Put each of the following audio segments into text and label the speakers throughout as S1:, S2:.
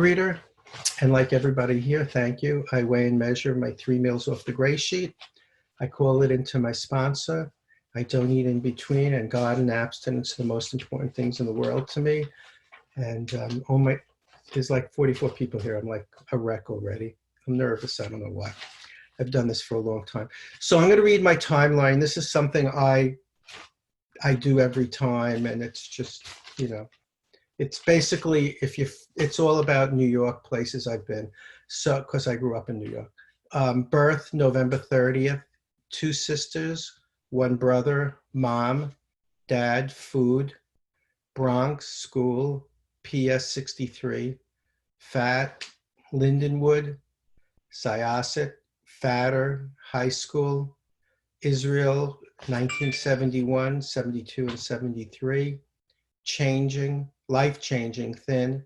S1: reader, and like everybody here, thank you. I weigh and measure my 3 meals off the gray sheet. I call it into my sponsor. I don't eat in between, and God and abstinence are the most important things in the world to me. And there's like 44 people here. I'm like a wreck already. I'm nervous. I don't know why. I've done this for a long time. So I'm going to read my timeline. This is something I do every time, and it's just, it's basically, it's all about New York, places I've been. So, because I grew up in New York. Birth, November 30th, 2 sisters, 1 brother, mom, dad, food, Bronx, school, PS 63, fat, Lindenwood, Syosset, fatter, high school, Israel, 1971, 72, and 73, changing, life-changing, thin,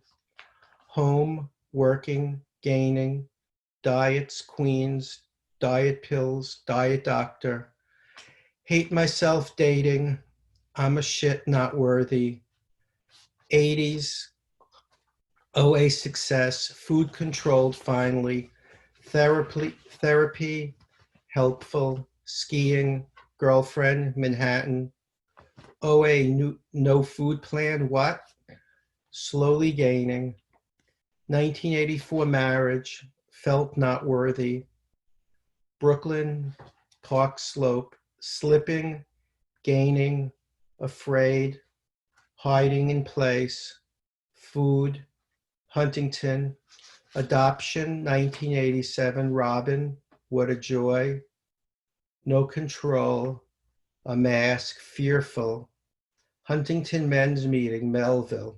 S1: home, working, gaining, diets, queens, diet pills, diet doctor, hate myself, dating, I'm a shit, not worthy, 80s, OA success, food controlled finally, therapy, helpful, skiing, girlfriend, Manhattan, OA, no food plan, what? Slowly gaining, 1984 marriage, felt not worthy, Brooklyn, Park Slope, slipping, gaining, afraid, hiding in place, food, Huntington, adoption, 1987, Robin, what a joy, no control, a mask, fearful, Huntington men's meeting, Melville,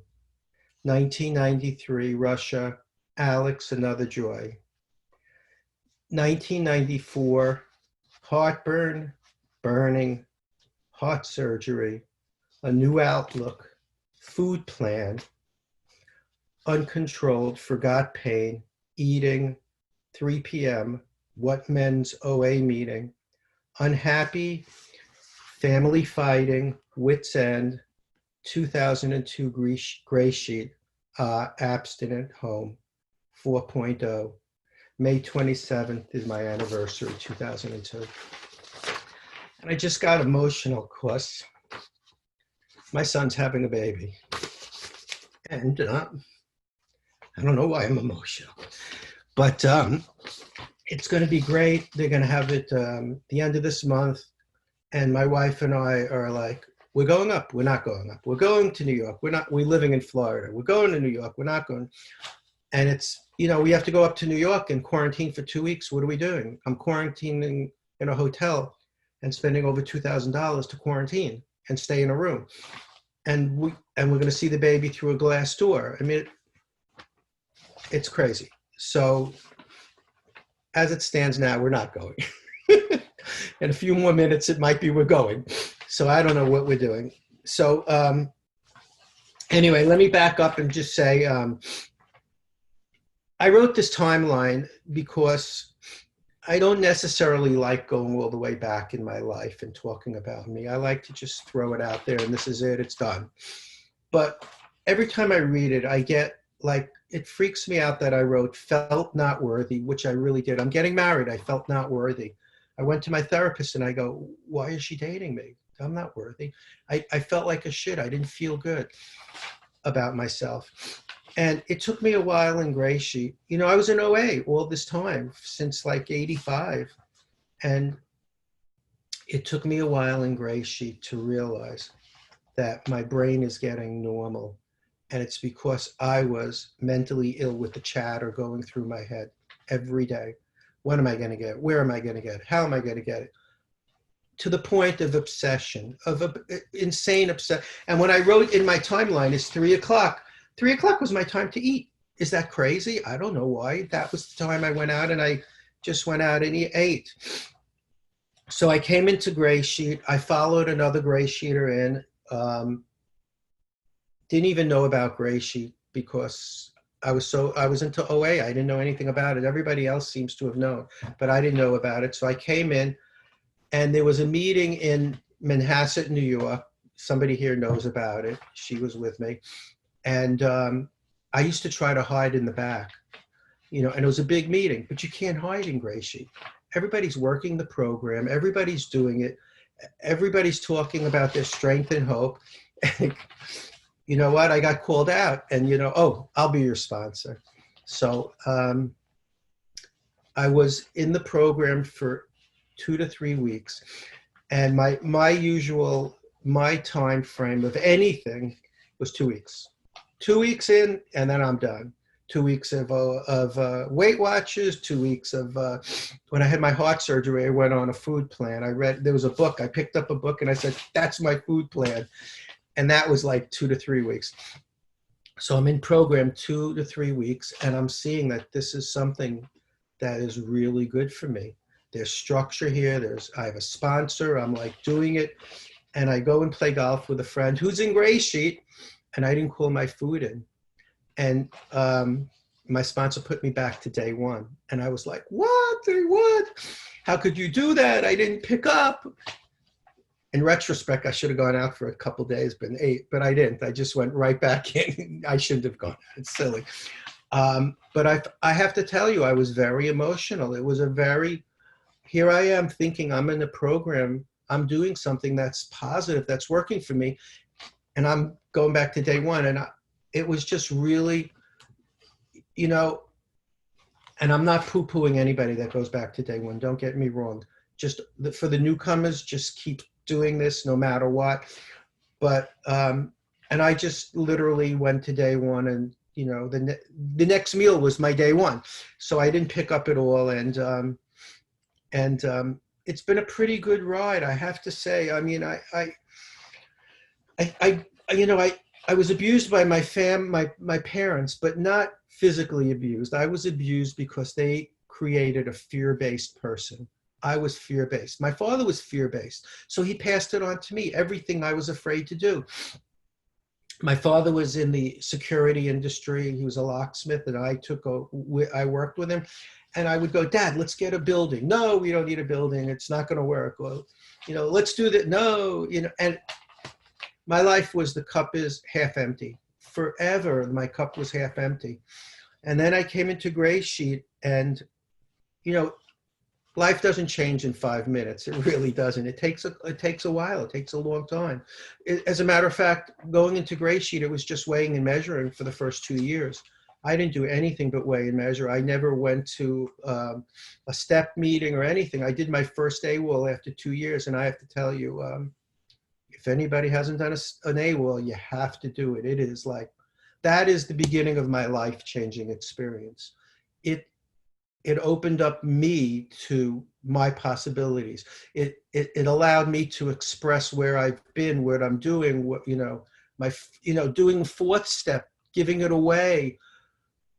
S1: 1993, Russia, Alex, another joy, 1994, heartburn, burning, heart surgery, a new outlook, food plan, uncontrolled, forgot pain, eating, 3 p.m., what men's OA meeting, unhappy, family fighting, wits end, 2002 gray sheet, abstinent, home, 4.0. May 27th is my anniversary, 2002. And I just got emotional because my son's having a baby. And I don't know why I'm emotional, but it's going to be great. They're going to have it the end of this month. And my wife and I are like, we're going up. We're not going up. We're going to New York. We're living in Florida. We're going to New York. We're not going. And it's, we have to go up to New York and quarantine for 2 weeks. What are we doing? I'm quarantining in a hotel and spending over $2,000 to quarantine and stay in a room. And we're going to see the baby through a glass door. I mean, it's crazy. So as it stands now, we're not going. In a few more minutes, it might be we're going. So I don't know what we're doing. So anyway, let me back up and just say, I wrote this timeline because I don't necessarily like going all the way back in my life and talking about me. I like to just throw it out there and this is it, it's done. But every time I read it, I get like, it freaks me out that I wrote felt not worthy, which I really did. I'm getting married. I felt not worthy. I went to my therapist and I go, why is she dating me? I'm not worthy. I felt like a shit. I didn't feel good about myself. And it took me a while in gray sheet. I was in OA all this time since like 85. And it took me a while in gray sheet to realize that my brain is getting normal. And it's because I was mentally ill with the chatter going through my head every day. When am I going to get it? Where am I going to get it? How am I going to get it? To the point of obsession, of insane obsession. And when I wrote in my timeline, it's 3 o'clock. 3 o'clock was my time to eat. Is that crazy? I don't know why. That was the time I went out and I just went out and ate. So I came into gray sheet. I followed another gray sheeter in. Didn't even know about gray sheet because I was into OA. I didn't know anything about it. Everybody else seems to have known, but I didn't know about it. So I came in and there was a meeting in Manhasset, New York. Somebody here knows about it. She was with me. And I used to try to hide in the back, and it was a big meeting, but you can't hide in Gray Sheet. Everybody's working the program. Everybody's doing it. Everybody's talking about their strength and hope. You know what? I got called out and, oh, I'll be your sponsor. So I was in the program for 2 to 3 weeks. And my time frame of anything was 2 weeks. 2 weeks in, and then I'm done. 2 weeks of Weight Watchers, 2 weeks of, when I had my heart surgery, I went on a food plan. There was a book, I picked up a book and I said, that's my food plan. And that was like 2 to 3 weeks. So I'm in program 2 to 3 weeks, and I'm seeing that this is something that is really good for me. There's structure here. I have a sponsor. I'm like doing it. And I go and play golf with a friend who's in Gray Sheet, and I didn't call my food in. And my sponsor put me back to day one. And I was like, what? Day one? How could you do that? I didn't pick up. In retrospect, I should have gone out for a couple of days, but I didn't. I just went right back in. I shouldn't have gone. It's silly. But I have to tell you, I was very emotional. It was here I am thinking I'm in a program. I'm doing something that's positive, that's working for me. And I'm going back to day one. And it was just really, and I'm not poo-pooing anybody that goes back to day one. Don't get me wrong. Just for the newcomers, just keep doing this no matter what. But, and I just literally went to day one, and, the next meal was my day one. So I didn't pick up at all. And it's been a pretty good ride, I have to say. I mean, I was abused by my parents, but not physically abused. I was abused because they created a fear-based person. I was fear-based. My father was fear-based. So he passed it on to me, everything I was afraid to do. My father was in the security industry. He was a locksmith, and I worked with him. And I would go, Dad, let's get a building. No, we don't need a building. It's not going to work. Well, let's do that. No, and my life was, the cup is half empty. Forever, my cup was half empty. And then I came into Gray Sheet, and, life doesn't change in 5 minutes. It really doesn't. It takes a while. It takes a long time. As a matter of fact, going into Gray Sheet, it was just weighing and measuring for the first 2 years. I didn't do anything but weigh and measure. I never went to a step meeting or anything. I did my first AWOL after 2 years, and I have to tell you, if anybody hasn't done an AWOL, you have to do it. It is like, that is the beginning of my life-changing experience. It opened up me to my possibilities. It allowed me to express where I've been, what I'm doing, doing fourth step, giving it away.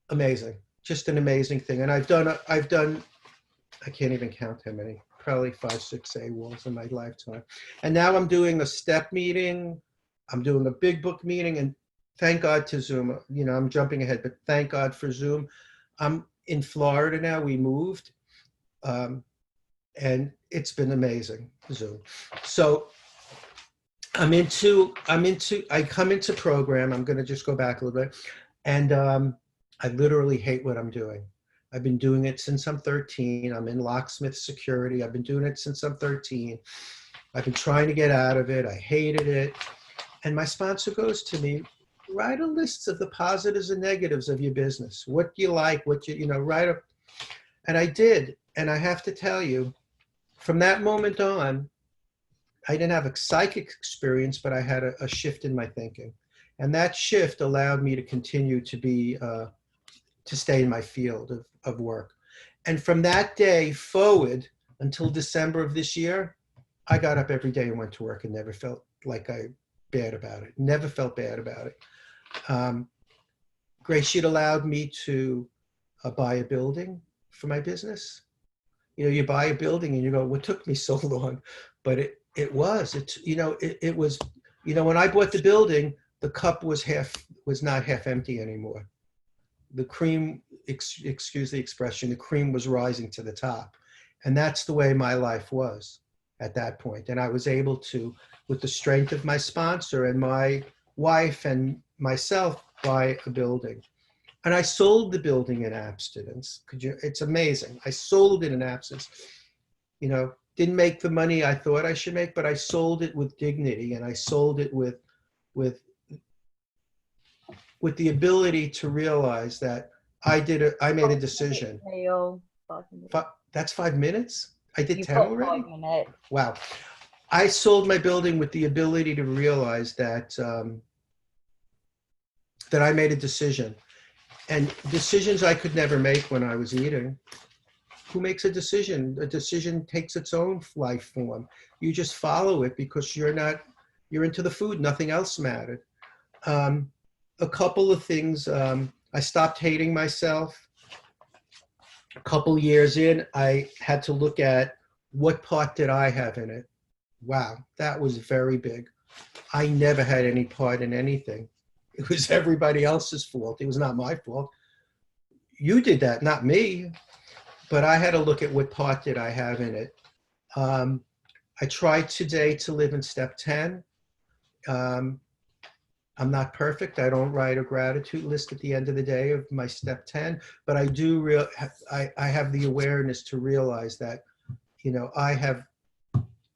S1: Amazing, just an amazing thing. And I've done, I can't even count how many, probably 5, 6 AWOLs in my lifetime. And now I'm doing a step meeting. I'm doing a big book meeting, and thank God to Zoom. I'm jumping ahead, but thank God for Zoom. I'm in Florida now. We moved, and it's been amazing, Zoom. So I come into program. I'm going to just go back a little bit. And I literally hate what I'm doing. I've been doing it since I'm 13. I'm in locksmith security. I've been doing it since I'm 13. I've been trying to get out of it. I hated it. And my sponsor goes to me, write a list of the positives and negatives of your business. What do you like? Write up. And I did. And I have to tell you, from that moment on, I didn't have a psychic experience, but I had a shift in my thinking. And that shift allowed me to continue to stay in my field of work. And from that day forward until December of this year, I got up every day and went to work and never felt bad about it. Never felt bad about it. Gray Sheet allowed me to buy a building for my business. You buy a building and you go, what took me so long? But it was when I bought the building, the cup was not half empty anymore. The cream, excuse the expression, the cream was rising to the top. And that's the way my life was at that point. And I was able to, with the strength of my sponsor and my wife and myself, buy a building. And I sold the building in abstinence. It's amazing. I sold it in abstinence. You know, didn't make the money I thought I should make, but I sold it with dignity, and I sold it with the ability to realize that I made a decision.
S2: Neal.
S1: That's 5 minutes? I did
S2: You
S1: 10
S2: put
S1: already?
S2: 5 minutes.
S1: Wow. I sold my building with the ability to realize that that I made a decision. And decisions I could never make when I was eating. Who makes a decision? A decision takes its own life form. You just follow it because you're into the food. Nothing else mattered. A couple of things. I stopped hating myself. A couple years in, I had to look at what part did I have in it. Wow, that was very big. I never had any part in anything. It was everybody else's fault. It was not my fault. You did that, not me. But I had to look at what part did I have in it. I tried today to live in step 10. I'm not perfect. I don't write a gratitude list at the end of the day of my step 10, but I do I have the awareness to realize that, you know, I have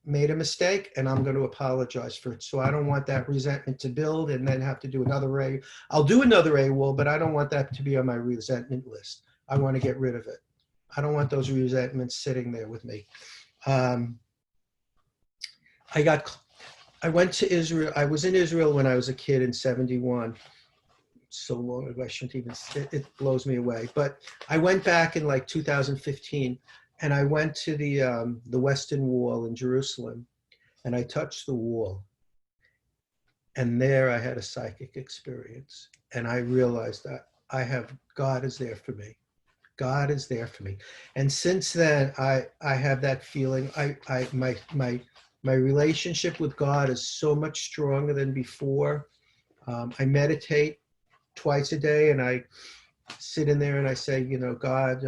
S1: made a mistake and I'm going to apologize for it. So I don't want that resentment to build and then have to do another A. I'll do another AWOL, but I don't want that to be on my resentment list. I want to get rid of it. I don't want those resentments sitting there with me. I went to Israel. I was in Israel when I was a kid in 71. So long ago, I shouldn't even, it blows me away. But I went back in like 2015 and I went to the Western Wall in Jerusalem and I touched the wall. And there I had a psychic experience. And I realized that God is there for me. God is there for me. And since then, I have that feeling. My relationship with God is so much stronger than before. I meditate twice a day, and I sit in there and I say, you know, God,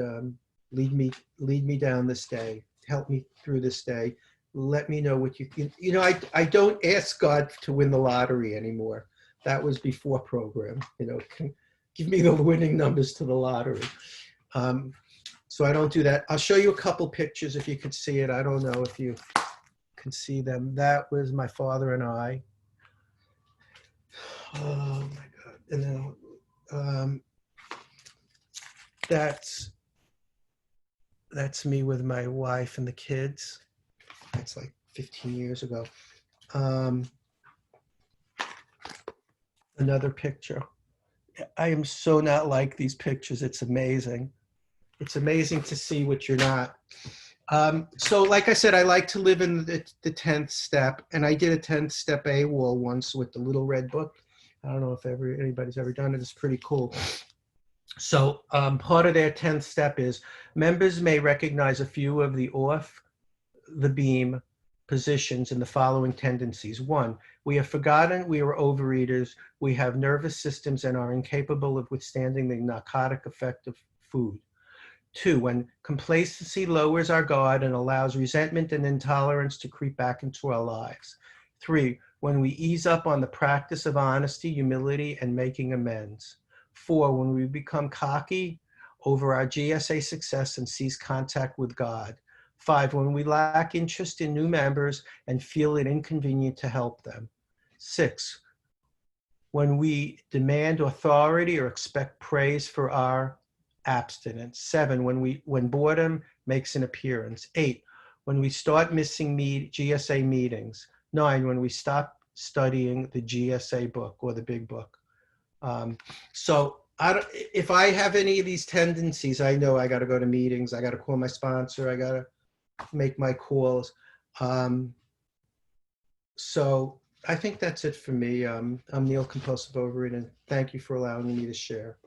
S1: lead me down this day. Help me through this day. Let me know what you know. I don't ask God to win the lottery anymore. That was before program. You know, give me the winning numbers to the lottery. So I don't do that. I'll show you a couple pictures if you could see it. I don't know if you can see them. That was my father and I. Oh my God. And then that's me with my wife and the kids. That's like 15 years ago. Another picture. I am so not like these pictures. It's amazing. It's amazing to see what you're not. So like I said, I like to live in the 10th step, and I did a 10th step AWOL once with the little red book. I don't know if anybody's ever done it. It's pretty cool. So part of their 10th step is members may recognize a few of the off the beam positions in the following tendencies. 1, we have forgotten we are overeaters. We have nervous systems and are incapable of withstanding the narcotic effect of food. 2, when complacency lowers our guard and allows resentment and intolerance to creep back into our lives. 3, when we ease up on the practice of honesty, humility, and making amends. 4, when we become cocky over our GSA success and cease contact with God. 5, when we lack interest in new members and feel it inconvenient to help them. 6, when we demand authority or expect praise for our abstinence. 7, when boredom makes an appearance. 8, when we start missing GSA meetings. 9, when we stop studying the GSA book or the big book. So if I have any of these tendencies, I know I got to go to meetings. I got to call my sponsor. I got to make my calls. So I think that's it for me. I'm Neal, compulsive overeater, and thank you for allowing me to share.